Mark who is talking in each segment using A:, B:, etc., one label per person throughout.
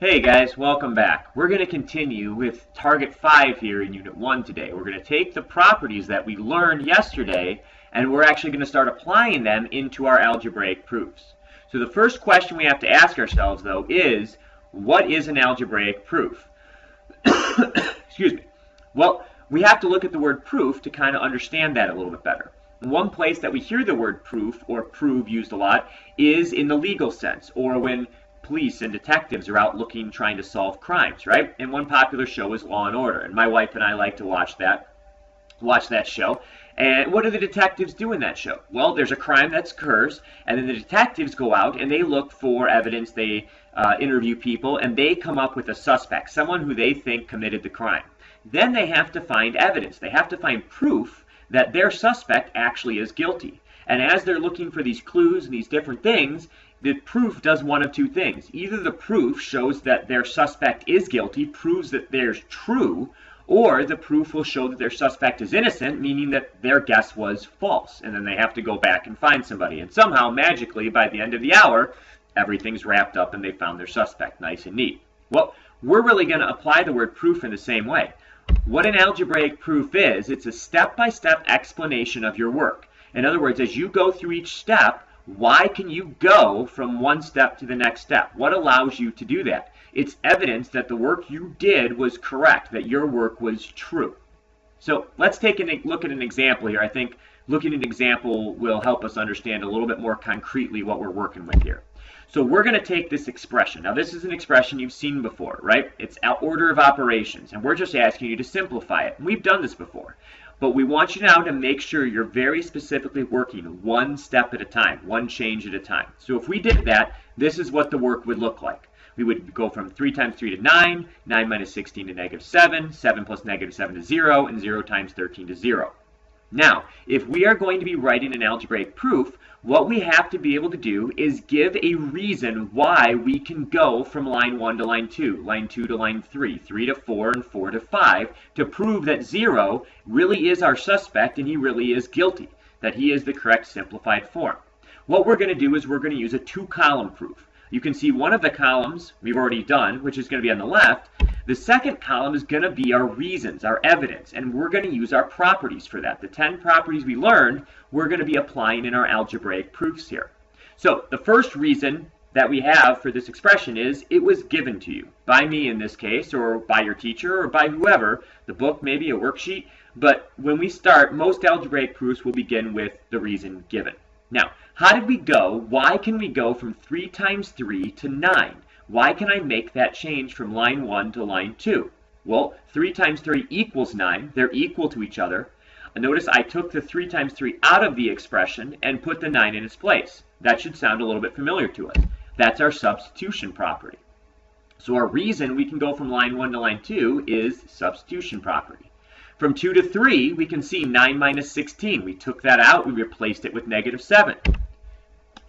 A: Hey guys, welcome back. We're going to continue with Target 5 here in Unit 1 today. We're going to take the properties that we learned yesterday and we're actually going to start applying them into our algebraic proofs. So the first question we have to ask ourselves though is, what is an algebraic proof? Excuse me. Well, we have to look at the word proof to kind of understand that a little bit better. One place that we hear the word proof or prove used a lot is in the legal sense, or when police and detectives are out looking, trying to solve crimes, right? And one popular show is Law and Order, and my wife and I like to watch that show. And what do the detectives do in that show? Well, there's a crime that occurs, and then the detectives go out and they look for evidence, they interview people, and they come up with a suspect, someone who they think committed the crime. Then they have to find evidence. They have to find proof that their suspect actually is guilty. And as they're looking for these clues and these different things, the proof does one of two things. Either the proof shows that their suspect is guilty, proves that they're true, or the proof will show that their suspect is innocent, meaning that their guess was false. And then they have to go back and find somebody. And somehow, magically, by the end of the hour, everything's wrapped up and they found their suspect. Nice and neat. Well, we're really going to apply the word proof in the same way. What an algebraic proof is, it's a step-by-step explanation of your work. In other words, as you go through each step, why can you go from one step to the next step? What allows you to do that? It's evidence that the work you did was correct, that your work was true. So let's take a look at an example here. I think looking at an example will help us understand a little bit more concretely what we're working with here. So we're going to take this expression. Now this is an expression you've seen before, right? It's order of operations, and we're just asking you to simplify it. And we've done this before. But we want you now to make sure you're very specifically working one step at a time, one change at a time. So if we did that, this is what the work would look like. We would go from 3 times 3 to 9, 9 minus 16 to negative 7, 7 plus negative 7 to 0, and 0 times 13 to 0. Now, if we are going to be writing an algebraic proof, what we have to be able to do is give a reason why we can go from line 1 to line 2 to line 3, 3 to 4, and 4 to 5 to prove that 0 really is our suspect and he really is guilty, that he is the correct simplified form. What we're going to do is we're going to use a two-column proof. You can see one of the columns we've already done, which is going to be on the left. The second column is going to be our reasons, our evidence, and we're going to use our properties for that. The 10 properties we learned, we're going to be applying in our algebraic proofs here. So the first reason that we have for this expression is it was given to you, by me in this case, or by your teacher, or by whoever, the book, maybe a worksheet. But when we start, most algebraic proofs will begin with the reason given. Now, how did we go? Why can we go from 3 times 3 to 9? Why can I make that change from line 1 to line 2? Well, 3 times 3 equals 9. They're equal to each other. Notice I took the 3 times 3 out of the expression and put the 9 in its place. That should sound a little bit familiar to us. That's our substitution property. So our reason we can go from line 1 to line 2 is substitution property. From 2 to 3, we can see 9 minus 16. We took that out. We replaced it with negative 7.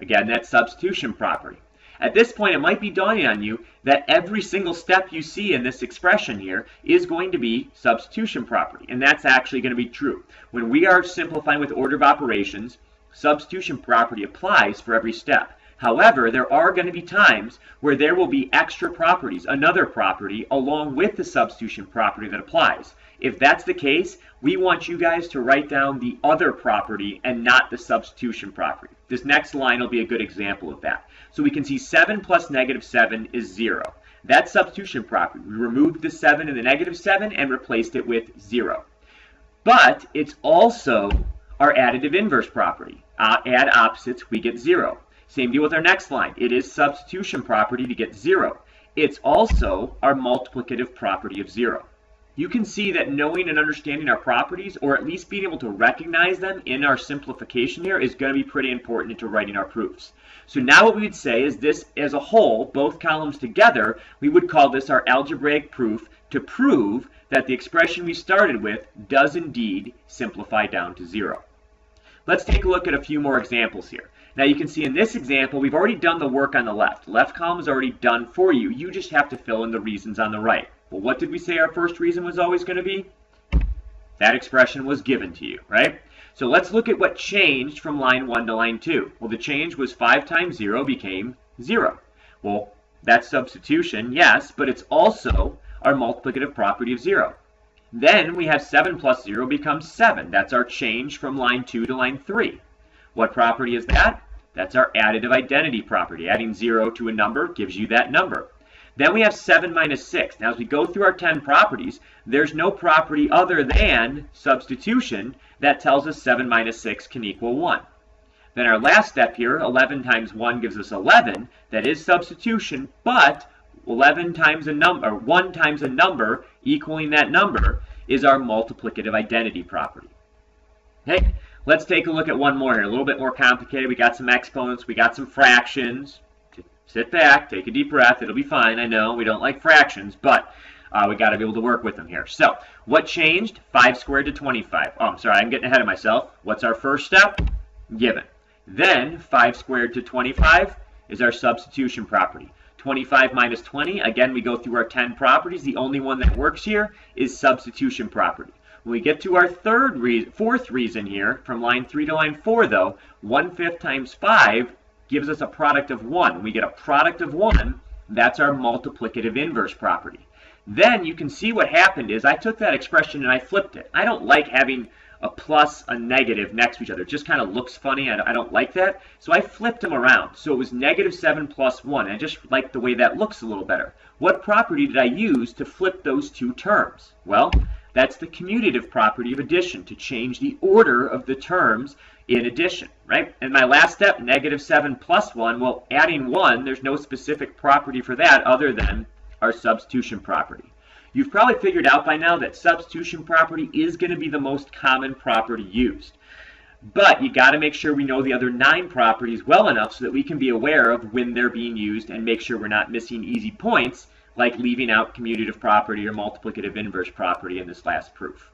A: Again, that's substitution property. At this point, it might be dawning on you that every single step you see in this expression here is going to be substitution property, and that's actually going to be true. When we are simplifying with order of operations, substitution property applies for every step. However, there are going to be times where there will be extra properties, another property, along with the substitution property that applies. If that's the case, we want you guys to write down the other property and not the substitution property. This next line will be a good example of that. So we can see 7 plus negative 7 is 0. That's substitution property. We removed the 7 and the negative 7 and replaced it with 0. But it's also our additive inverse property. Add opposites, we get 0. Same deal with our next line. It is substitution property to get 0. It's also our multiplicative property of 0. You can see that knowing and understanding our properties, or at least being able to recognize them in our simplification here, is going to be pretty important into writing our proofs. So now what we would say is this as a whole, both columns together, we would call this our algebraic proof to prove that the expression we started with does indeed simplify down to 0. Let's take a look at a few more examples here. Now you can see in this example, we've already done the work on the left. Left column is already done for you. You just have to fill in the reasons on the right. Well, what did we say our first reason was always going to be? That expression was given to you, right? So let's look at what changed from line 1 to line 2. Well, the change was 5 times 0 became 0. Well, That's substitution, yes, but it's also our multiplicative property of 0. Then we have 7 plus 0 becomes 7. That's our change from line 2 to line 3. What property is that? That's our additive identity property. Adding 0 to a number gives you that number. Then we have 7 minus 6. Now, as we go through our 10 properties, there's no property other than substitution that tells us 7 minus 6 can equal 1. Then our last step here, 11 times 1 gives us 11. That is substitution, but 11 times a number, 1 times a number equaling that number is our multiplicative identity property. Okay, let's take a look at one more here, a little bit more complicated. We got some exponents, we got some fractions. Sit back, take a deep breath, it'll be fine. I know we don't like fractions, but we got to be able to work with them here. So, what changed? 5 squared to 25. Oh, I'm sorry, I'm getting ahead of myself. What's our first step? Given. Then, 5 squared to 25 is our substitution property. 25 minus 20, again, we go through our 10 properties. The only one that works here is substitution property. When we get to our fourth reason here, from line 3 to line 4, though, 1/5 times 5 gives us a product of 1. When we get a product of 1, that's our multiplicative inverse property. Then you can see what happened is I took that expression and I flipped it. I don't like having a plus, a negative next to each other. It just kind of looks funny. I don't like that. So I flipped them around. So it was -7 plus 1. I just like the way that looks a little better. What property did I use to flip those two terms? Well, that's the commutative property of addition, to change the order of the terms in addition, right? And my last step, -7 plus 1, well, adding 1, there's no specific property for that other than our substitution property. You've probably figured out by now that substitution property is going to be the most common property used. But you got to make sure we know the other 9 properties well enough so that we can be aware of when they're being used and make sure we're not missing easy points like leaving out commutative property or multiplicative inverse property in this last proof.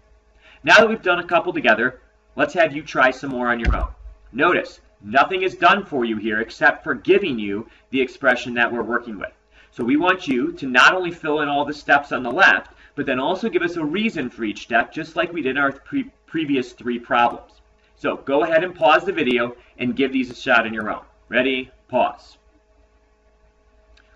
A: Now that we've done a couple together, let's have you try some more on your own. Notice, nothing is done for you here except for giving you the expression that we're working with. So we want you to not only fill in all the steps on the left, but then also give us a reason for each step, just like we did in our previous 3 problems. So go ahead and pause the video and give these a shot on your own. Ready? Pause.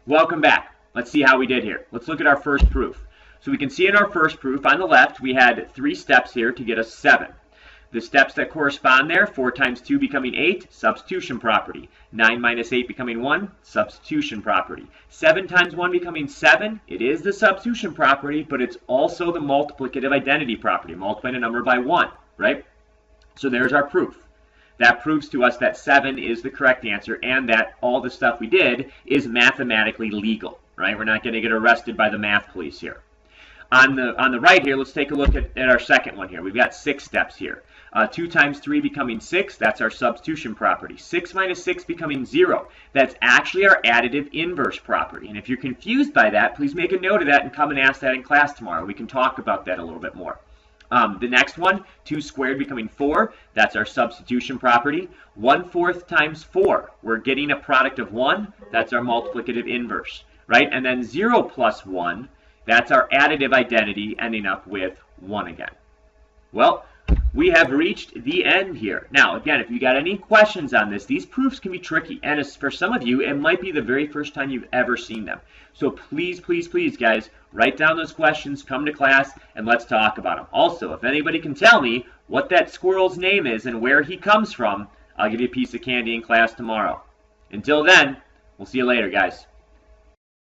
A: Welcome back. Let's see how we did here. Let's look at our first proof. So we can see in our first proof on the left, we had 3 steps here to get us 7. The steps that correspond there, 4 times 2 becoming 8, substitution property. 9 minus 8 becoming 1, substitution property. 7 times 1 becoming 7, it is the substitution property, but it's also the multiplicative identity property, multiplying a number by 1, right? So there's our proof. That proves to us that 7 is the correct answer and that all the stuff we did is mathematically legal, right? We're not going to get arrested by the math police here. On the right here, let's take a look at our second one here. We've got 6 steps here. 2 times 3 becoming 6, that's our substitution property. 6 minus 6 becoming 0, that's actually our additive inverse property. And if you're confused by that, please make a note of that and come and ask that in class tomorrow. We can talk about that a little bit more. The next one, 2 squared becoming 4, that's our substitution property. 1/4 times 4, we're getting a product of 1, that's our multiplicative inverse, right? And then 0 plus 1, that's our additive identity, ending up with 1 again. Well, we have reached the end here. Now, again, if you got any questions on this, these proofs can be tricky. And as for some of you, it might be the very first time you've ever seen them. So please, please, please, guys, write down those questions, come to class, and let's talk about them. Also, if anybody can tell me what that squirrel's name is and where he comes from, I'll give you a piece of candy in class tomorrow. Until then, we'll see you later, guys.